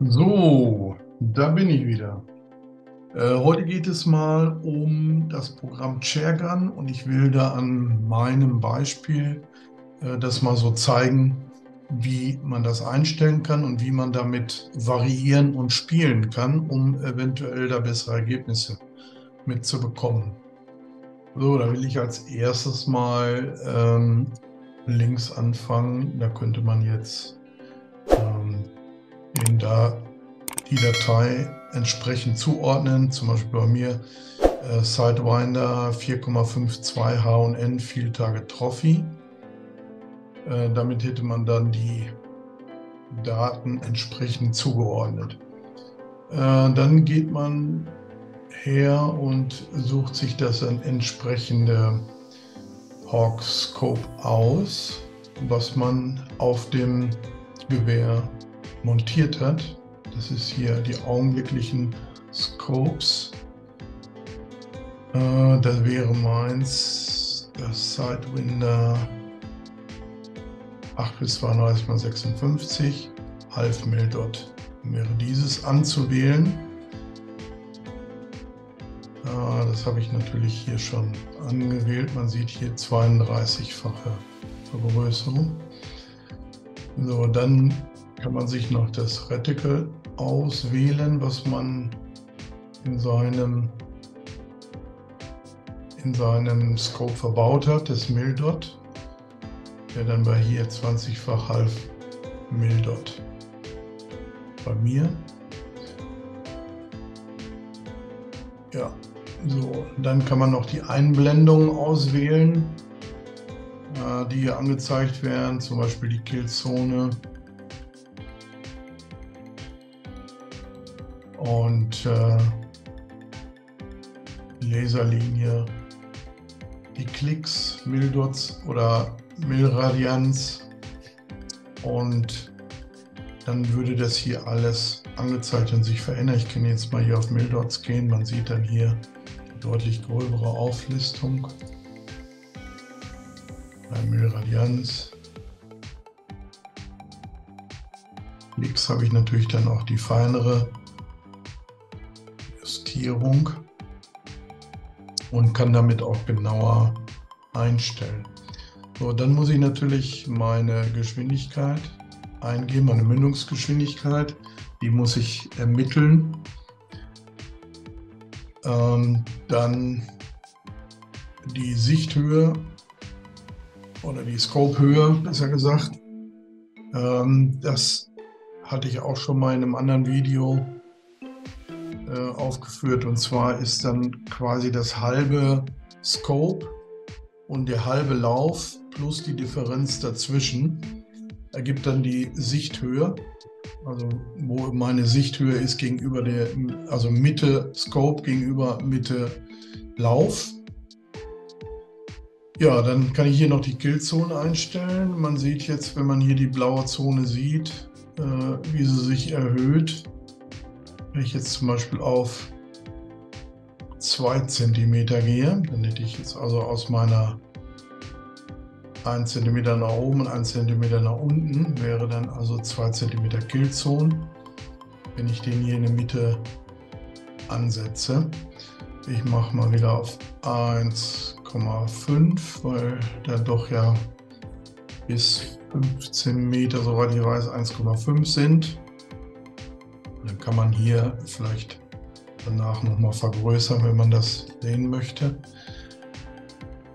So, da bin ich wieder. Heute geht es mal um das Programm Chairgun und ich will da an meinem Beispiel das mal so zeigen, wie man das einstellen kann und wie man damit variieren und spielen kann, um eventuell da bessere Ergebnisse mitzubekommen. So, da will ich als erstes mal links anfangen. Da könnte man jetzt den da die Datei entsprechend zuordnen. Zum Beispiel bei mir Sidewinder 4,52 H&N Field Target Trophy. Damit hätte man dann die Daten entsprechend zugeordnet. Dann geht man her und sucht sich das entsprechende Hawk Scope aus, was man auf dem Gewehr montiert hat. Das ist hier die augenblicklichen Scopes. Das wäre meins, das Sidewinder 8 bis 32 mal 56, Half Mil Dot. Wäre dieses anzuwählen. Das habe ich natürlich hier schon angewählt. Man sieht hier 32-fache Vergrößerung. So, dann kann man sich noch das Reticle auswählen, was man in seinem Scope verbaut hat, das Mil Dot, der dann bei hier 20-fach Half Mil Dot bei mir. Ja, so, dann kann man noch die Einblendungen auswählen, die hier angezeigt werden, zum Beispiel die Killzone und Laserlinie, die Klicks, Mil-Dots oder Mil-Radianz, und dann würde das hier alles angezeigt und sich verändern. Ich kann jetzt mal hier auf Mil-Dots gehen, man sieht dann hier die deutlich gröbere Auflistung bei Mil-Radianz. Klicks habe ich natürlich dann auch die feinere Justierung und kann damit auch genauer einstellen. So, dann muss ich natürlich meine Geschwindigkeit eingeben, meine Mündungsgeschwindigkeit. Die muss ich ermitteln. Dann die Sichthöhe oder die Scopehöhe, besser gesagt. Das hatte ich auch schon mal in einem anderen Video aufgeführt, und zwar ist dann quasi das halbe Scope und der halbe Lauf plus die Differenz dazwischen ergibt dann die Sichthöhe, also wo meine Sichthöhe ist gegenüber also Mitte Scope gegenüber Mitte Lauf. Ja, dann kann ich hier noch die Killzone einstellen. Man sieht jetzt, wenn man hier die blaue Zone sieht, wie sie sich erhöht. Wenn ich jetzt zum Beispiel auf 2 cm gehe, dann hätte ich jetzt also aus meiner 1 cm nach oben und 1 cm nach unten, wäre dann also 2 cm Killzone, wenn ich den hier in der Mitte ansetze. Ich mache mal wieder auf 1,5, weil da doch ja bis 15 Meter, soweit ich weiß, 1,5 sind. Dann kann man hier vielleicht danach nochmal vergrößern, wenn man das sehen möchte.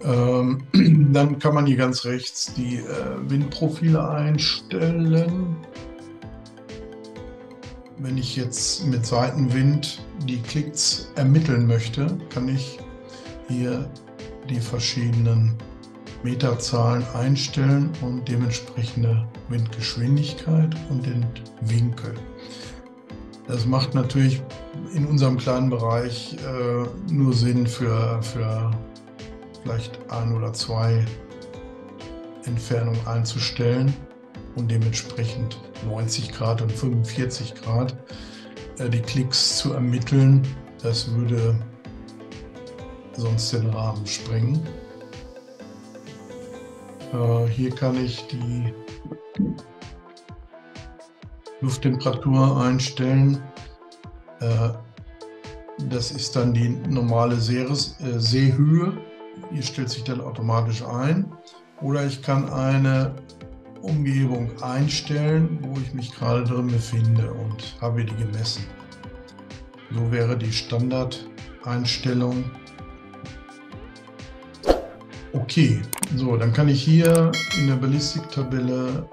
Dann kann man hier ganz rechts die Windprofile einstellen. Wenn ich jetzt mit Seitenwind die Klicks ermitteln möchte, kann ich hier die verschiedenen Meterzahlen einstellen und dementsprechende Windgeschwindigkeit und den Winkel. Das macht natürlich in unserem kleinen Bereich nur Sinn für vielleicht 1 oder 2 Entfernungen einzustellen und dementsprechend 90 Grad und 45 Grad die Klicks zu ermitteln. Das würde sonst den Rahmen sprengen. Hier kann ich die Lufttemperatur einstellen. Das ist dann die normale Seehöhe. Die stellt sich dann automatisch ein. Oder ich kann eine Umgebung einstellen, wo ich mich gerade drin befinde und habe die gemessen. So wäre die Standardeinstellung. Okay, so, dann kann ich hier in der Ballistik-Tabelle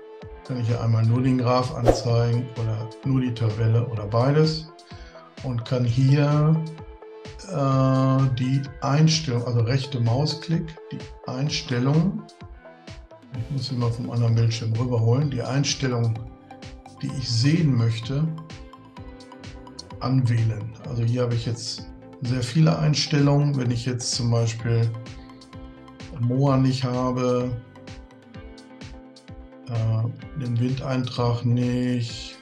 einmal nur den Graph anzeigen oder nur die Tabelle oder beides und kann hier die Einstellung, also rechte Mausklick, die Einstellung, ich muss sie mal vom anderen Bildschirm rüberholen, die Einstellung, die ich sehen möchte, anwählen. Also hier habe ich jetzt sehr viele Einstellungen. Wenn ich jetzt zum Beispiel Moa nicht habe, den Windeintrag nicht,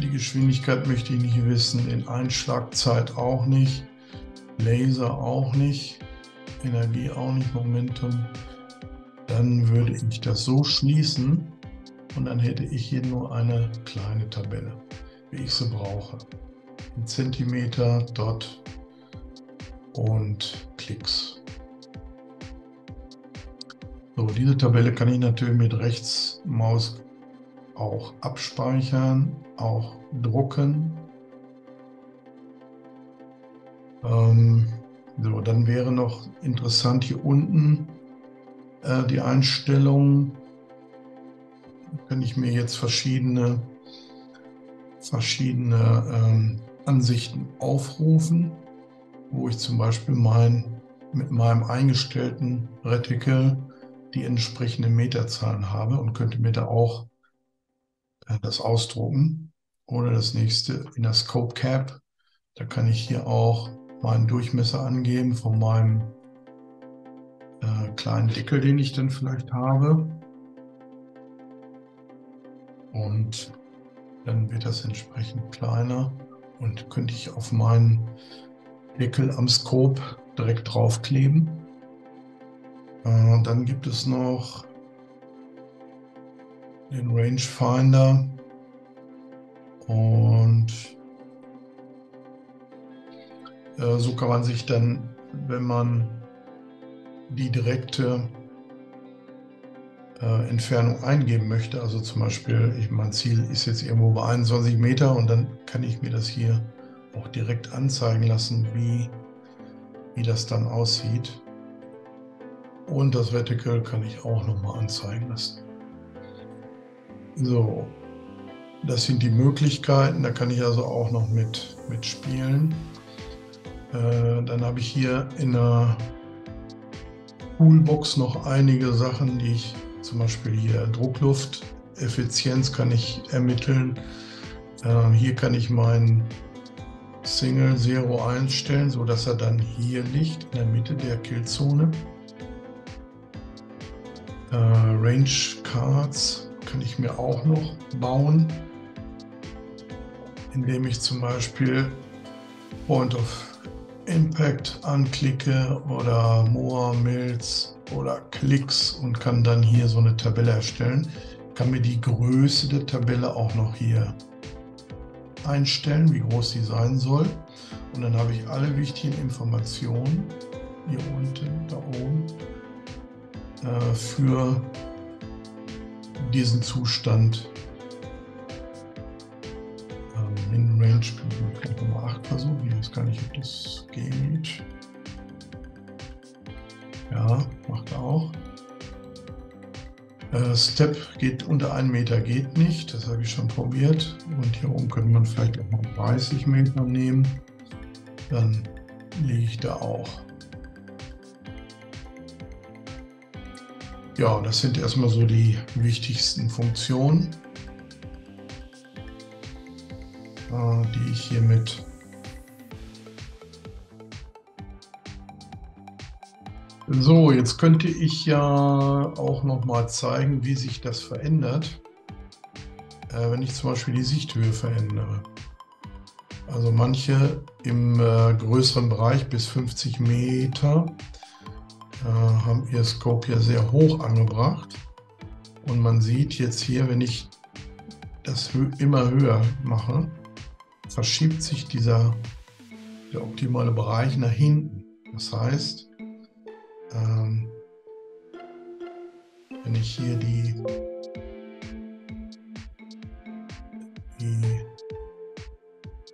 die Geschwindigkeit möchte ich nicht wissen, den Einschlagzeit auch nicht, Laser auch nicht, Energie auch nicht, Momentum, dann würde ich das so schließen und dann hätte ich hier nur eine kleine Tabelle, wie ich sie brauche. In Zentimeter, Dot und Klicks. So, diese Tabelle kann ich natürlich mit Rechtsmaus auch abspeichern, auch drucken. So, dann wäre noch interessant hier unten die Einstellung. Da kann ich mir jetzt verschiedene Ansichten aufrufen, wo ich zum Beispiel mit meinem eingestellten Reticle die entsprechenden Meterzahlen habe und könnte mir da auch das ausdrucken. Oder das nächste in der Scope Cap, da kann ich hier auch meinen Durchmesser angeben von meinem kleinen Deckel, den ich dann vielleicht habe. Und dann wird das entsprechend kleiner und könnte ich auf meinen Deckel am Scope direkt draufkleben. Dann gibt es noch den Rangefinder und so kann man sich dann, wenn man die direkte Entfernung eingeben möchte, also zum Beispiel, mein Ziel ist jetzt irgendwo bei 21 Meter und dann kann ich mir das hier auch direkt anzeigen lassen, wie das dann aussieht. Und das Reticle kann ich auch nochmal anzeigen lassen. So, das sind die Möglichkeiten, da kann ich also auch noch mitspielen. Dann habe ich hier in der Toolbox noch einige Sachen, die ich zum Beispiel hier Drucklufteffizienz kann ich ermitteln. Hier kann ich meinen Single Zero einstellen, sodass er dann hier liegt in der Mitte der Killzone. Range Cards kann ich mir auch noch bauen, indem ich zum Beispiel Point of Impact anklicke oder Moa, Mills oder Klicks und kann dann hier so eine Tabelle erstellen. Ich kann mir die Größe der Tabelle auch noch hier einstellen, wie groß sie sein soll. Und dann habe ich alle wichtigen Informationen hier unten, da oben, für diesen Zustand. In Range vielleicht Nummer 8 versuchen. Ich weiß gar nicht, ob das geht. Ja, macht er auch. Step geht unter 1 Meter, geht nicht. Das habe ich schon probiert. Und hier oben könnte man vielleicht auch mal 30 Meter nehmen. Dann liege ich da auch. Ja, das sind erstmal so die wichtigsten Funktionen, die ich hiermit so, jetzt könnte ich ja auch noch mal zeigen, wie sich das verändert, wenn ich zum Beispiel die Sichthöhe verändere. Also manche im größeren Bereich bis 50 Meter haben ihr Scope hier sehr hoch angebracht. Und man sieht jetzt hier, wenn ich das immer höher mache, verschiebt sich der optimale Bereich nach hinten. Das heißt, wenn ich hier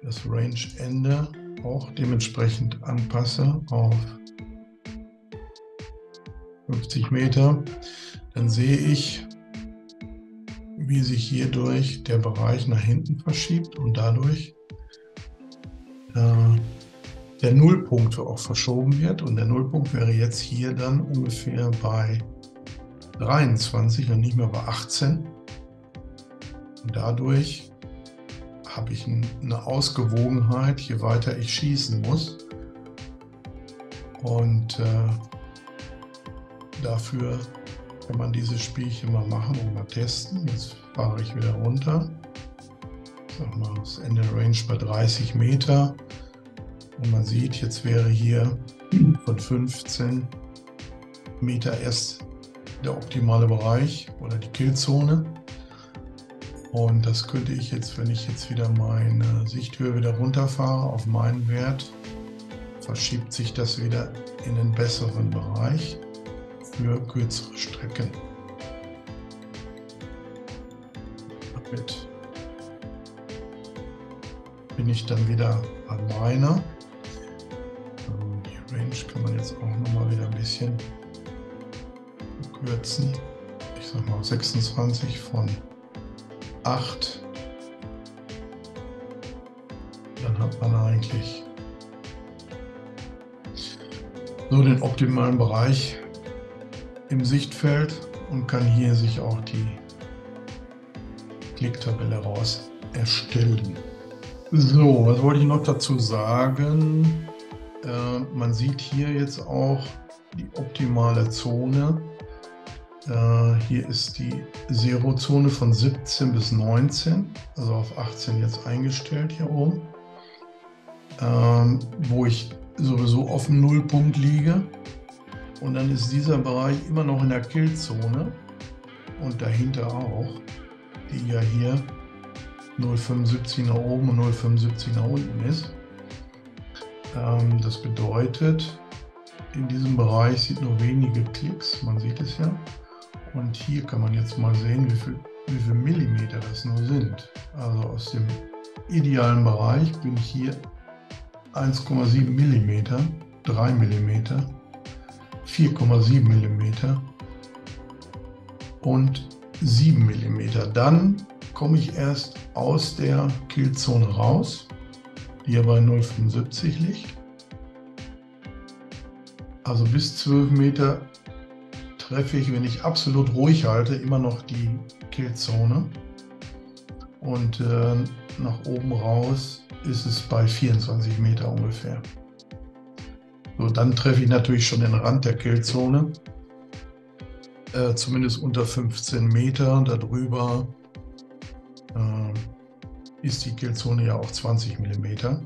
das Range-Ende auch dementsprechend anpasse auf 50 Meter, dann sehe ich, wie sich hierdurch der Bereich nach hinten verschiebt und dadurch der Nullpunkt auch verschoben wird. Und der Nullpunkt wäre jetzt hier dann ungefähr bei 23 und nicht mehr bei 18. Und dadurch habe ich eine Ausgewogenheit, je weiter ich schießen muss. Und dafür kann man dieses Spielchen mal machen und mal testen. Jetzt fahre ich wieder runter. Ich sag mal, das Ende der Range bei 30 Meter. Und man sieht, jetzt wäre hier von 15 Meter erst der optimale Bereich oder die Killzone. Und das könnte ich jetzt, wenn ich jetzt wieder meine Sichthöhe wieder runterfahre auf meinen Wert, verschiebt sich das wieder in den besseren Bereich für kürzere Strecken. Damit bin ich dann wieder bei meiner. Die Range kann man jetzt auch noch mal wieder ein bisschen kürzen. Ich sag mal 26 von 8. Dann hat man eigentlich so den optimalen Bereich im Sichtfeld und kann hier sich auch die Klicktabelle raus erstellen. So, was wollte ich noch dazu sagen? Man sieht hier jetzt auch die optimale Zone. Hier ist die Zero-Zone von 17 bis 19, also auf 18 jetzt eingestellt hier oben, wo ich sowieso auf dem Nullpunkt liege. Und dann ist dieser Bereich immer noch in der Killzone und dahinter auch, die ja hier 0,75 nach oben und 0,75 nach unten ist. Das bedeutet, in diesem Bereich sind nur wenige Klicks, man sieht es ja. Und hier kann man jetzt mal sehen, wie viel Millimeter das nur sind. Also aus dem idealen Bereich bin ich hier 1,7 Millimeter, 3 Millimeter, 4,7 Millimeter und 7 Millimeter. Dann komme ich erst aus der Killzone raus, die ja bei 0,75 liegt. Also bis 12 Meter treffe ich, wenn ich absolut ruhig halte, immer noch die Killzone. Und nach oben raus ist es bei 24 Meter ungefähr. So, dann treffe ich natürlich schon den Rand der Killzone. Zumindest unter 15 Meter. Darüber ist die Killzone ja auch 20 Millimeter.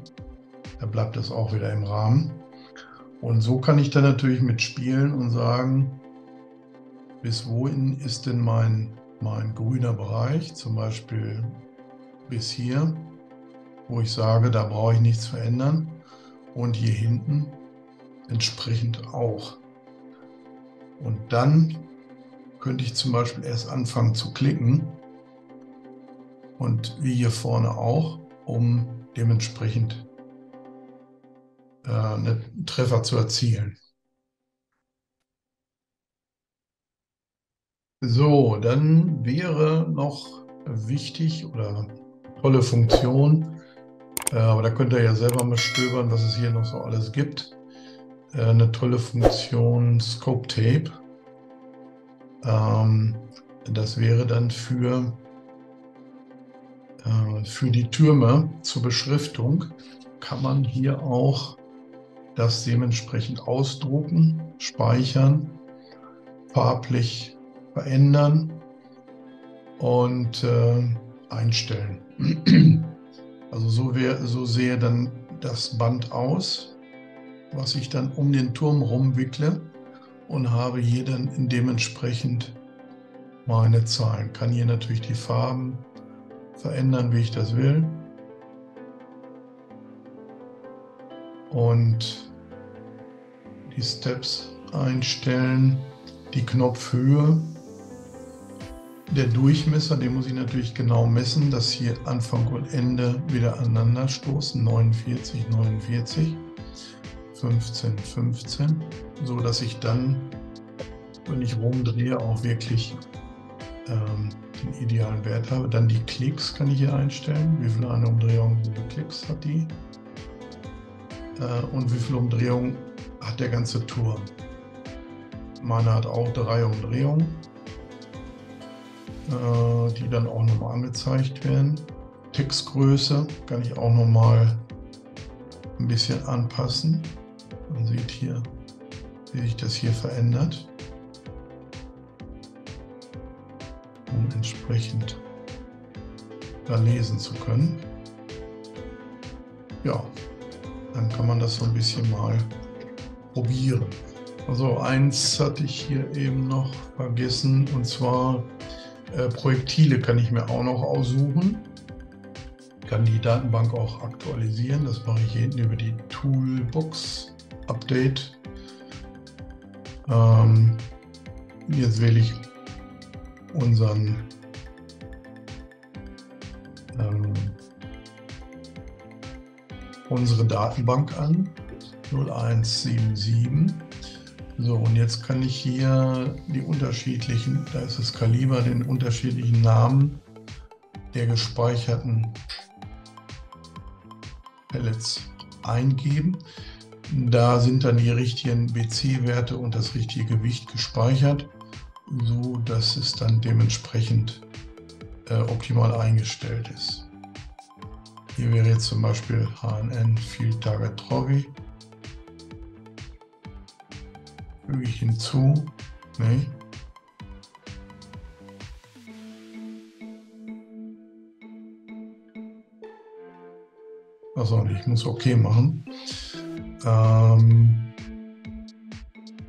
Da bleibt es auch wieder im Rahmen. Und so kann ich dann natürlich mitspielen und sagen, bis wohin ist denn mein grüner Bereich, zum Beispiel bis hier, wo ich sage, da brauche ich nichts verändern. Und hier hinten entsprechend auch. Und dann könnte ich zum Beispiel erst anfangen zu klicken und wie hier vorne auch, um dementsprechend einen Treffer zu erzielen. So, dann wäre noch wichtig oder tolle Funktion, aber da könnt ihr ja selber mal stöbern, was es hier noch so alles gibt. Eine tolle Funktion Scope Tape. Das wäre dann für die Türme zur Beschriftung, kann man hier auch das dementsprechend ausdrucken, speichern, farblich verändern und einstellen. Also so sähe dann das Band aus, was ich dann um den Turm rumwickle und habe hier dann dementsprechend meine Zahlen. Kann hier natürlich die Farben verändern, wie ich das will. Und die Steps einstellen, die Knopfhöhe. Der Durchmesser, den muss ich natürlich genau messen, dass hier Anfang und Ende wieder aneinander stoßen. 49, 49, 15, 15, so dass ich dann, wenn ich rumdrehe, auch wirklich den idealen Wert habe. Dann die Klicks kann ich hier einstellen. Wie viele eine Umdrehung, wie viele Klicks hat die? Und wie viele Umdrehungen hat der ganze Turm? Meine hat auch 3 Umdrehungen, die dann auch nochmal angezeigt werden. Textgröße kann ich auch nochmal ein bisschen anpassen. Man sieht hier, wie sich das hier verändert, um entsprechend da lesen zu können. Ja, dann kann man das so ein bisschen mal probieren. Also eins hatte ich hier eben noch vergessen, und zwar Projektile kann ich mir auch noch aussuchen. Kann die Datenbank auch aktualisieren. Das mache ich hier hinten über die Toolbox Update. Jetzt wähle ich unsere Datenbank an, 0177. So, und jetzt kann ich hier die unterschiedlichen, da ist das Kaliber, den unterschiedlichen Namen der gespeicherten Pellets eingeben. Da sind dann die richtigen BC-Werte und das richtige Gewicht gespeichert, so dass es dann dementsprechend optimal eingestellt ist. Hier wäre jetzt zum Beispiel HNN Field Target Trophy. Füge ich hinzu. Nee. Achso, ich muss OK machen.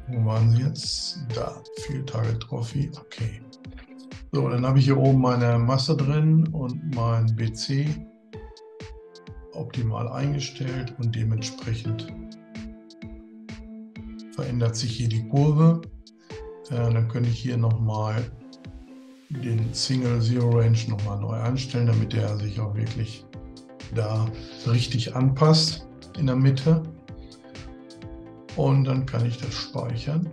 Wo waren sie jetzt? Da, Field Target Trophy. Okay. So, dann habe ich hier oben meine Masse drin und mein BC optimal eingestellt und dementsprechend verändert sich hier die Kurve. Dann könnte ich hier nochmal den Single Zero Range nochmal neu einstellen, damit der sich auch wirklich da richtig anpasst in der Mitte. Und dann kann ich das speichern.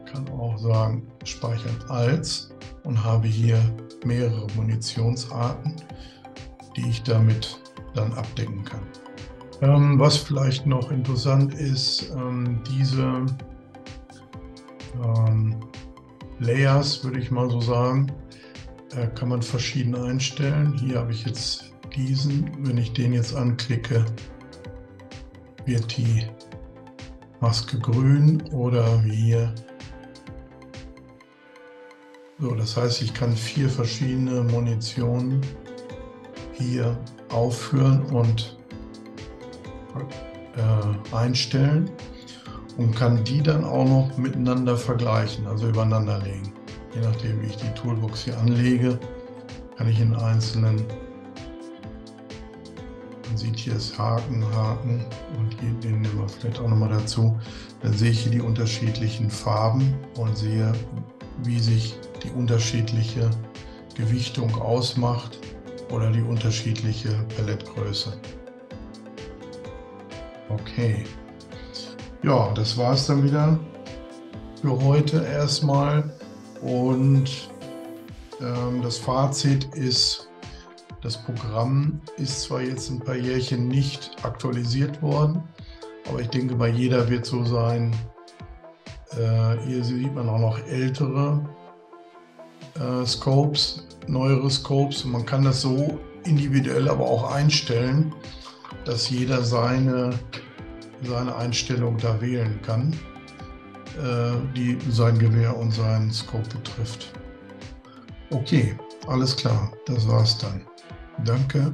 Kann auch sagen, speichern als, und habe hier mehrere Munitionsarten, die ich damit dann abdecken kann. Was vielleicht noch interessant ist, diese Layers, würde ich mal so sagen, kann man verschieden einstellen. Hier habe ich jetzt diesen. Wenn ich den jetzt anklicke, wird die Maske grün, oder hier. So, das heißt, ich kann 4 verschiedene Munitionen hier aufführen und einstellen und kann die dann auch noch miteinander vergleichen, also übereinander legen. Je nachdem, wie ich die Toolbox hier anlege, kann ich in einzelnen, man sieht hier ist Haken, und den nehmen wir vielleicht auch nochmal dazu. Dann sehe ich hier die unterschiedlichen Farben und sehe, wie sich die unterschiedliche Gewichtung ausmacht oder die unterschiedliche Palettgröße. Okay, ja, das war es dann wieder für heute erstmal, und das Fazit ist, das Programm ist zwar jetzt ein paar Jährchen nicht aktualisiert worden, aber ich denke, bei jeder wird so sein. Hier sieht man auch noch ältere Scopes, neuere Scopes, und man kann das so individuell aber auch einstellen, dass jeder seine Einstellung da wählen kann, die sein Gewehr und seinen Scope betrifft. Okay, alles klar, das war's dann. Danke.